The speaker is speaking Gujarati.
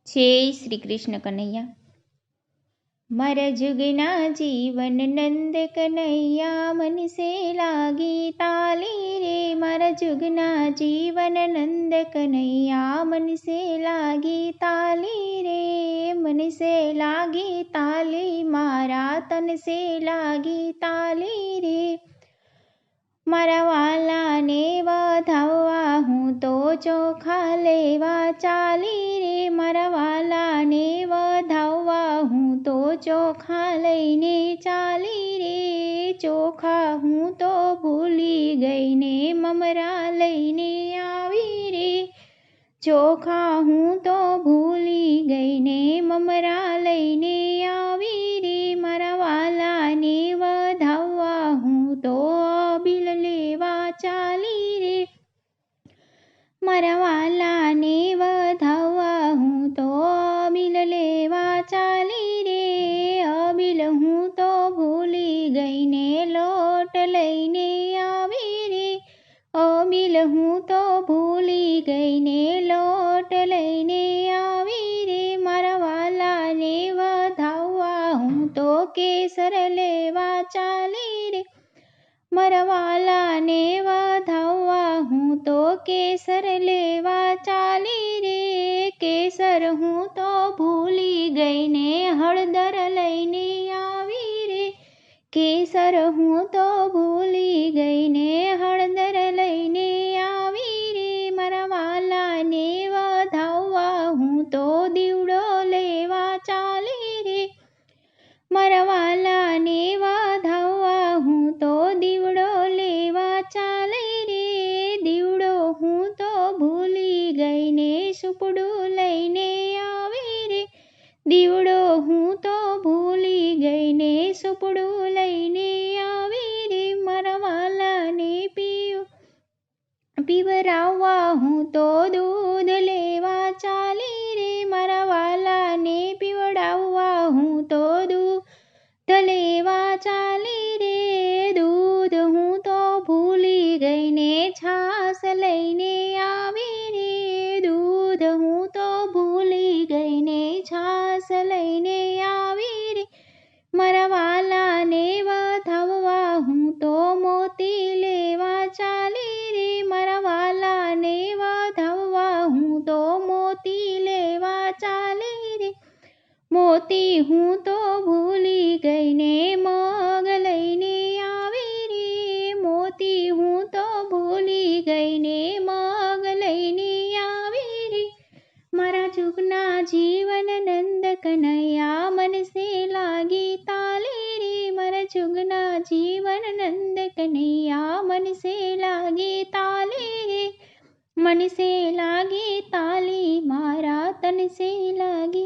જય શ્રી કૃષ્ણ કનૈયા। મારા જુગના જીવન નંદ કનૈયા મન સે લાગી તાલી રે। મારા જુગના જીવન નંદ કનૈયા મન સે લાગી તાલી રે। મન સે લાગી તાલી મારા તન સે લાગી તાલી રે। મારા વાલાને વધાવવા હું તો ચોખા લેવા ચાલી રે। મારા વાલાને વધાવવા હું તો ચોખા લઈને ચાલી રે। ચોખા હું તો ભૂલી ગઈને મમરા લઈને આવી રે। ચોખા હું તો ભૂલી ગઈને મમરા લઈને આવી રે। મારા વાલાને વધાવવા હું તો અબીલ લેવા ચાલી રે। મારા વાલાને વધાવવા હું તો અબીલ લેવા ચાલી રે। અબીલ હું તો ભૂલી ગઈને લોટ લઈને આવી રે। અબીલ હું તો ભૂલી ગઈને લોટ લઈને આવી રે। મારા વાલાને વધાવવા હું તો કેસર લેવા ચાલી રે। મારા વાલાને વધાવવા હું તો કેસર લેવા ચાલી રે। કેસર હું તો ભૂલી ગઈને હળદર લઈને આવી રે। કેસર હું તો ભૂલી ગઈને હળદર લઈને આવી રે। મારા વાલાને વધાવવા હું તો દીવડો લેવા ચાલી રે। મારા વાલાને વધાવવા હું તો દીવડો લેવા ચાલી રે। દીવડો હું તો ભૂલી ગઈને સુપડું લઈને આવી રે। દીવડો હું તો ભૂલી ગઈને સુપડું લઈને આવી રે। મારા વાલાને પીવરાવવા હું તો દૂધ લેવા ચાલી રે। મારા વાલાને પીવડાવવા હું તો દૂધ લેવા ચાલી રે। દૂધ હું તો ભૂલી ગઈને છાસ લઈને આવી રે। દૂધ હું તો ભૂલી ગઈને છાસ લઈને આવી રે। મારા વાલાને વધાવવા હું તો મોતી લેવા ચાલી રે। મારા વાલાને વધાવવા હું તો મોતી લેવા ચાલી રે। મોતી હું તો ભૂલી ગઈને મગ લઈને આવી રે। મોતી હું તો ભૂલી ગઈને મગ લઈને આવી રે। મારા જુગના જીવન નંદ કનૈયા મન સે લાગી તાલી રે। મારા જુગના જીવન નંદ કનૈયા મન સે લાગી તાલી રે। મન સે લાગી તાલી મારા તન સે લાગી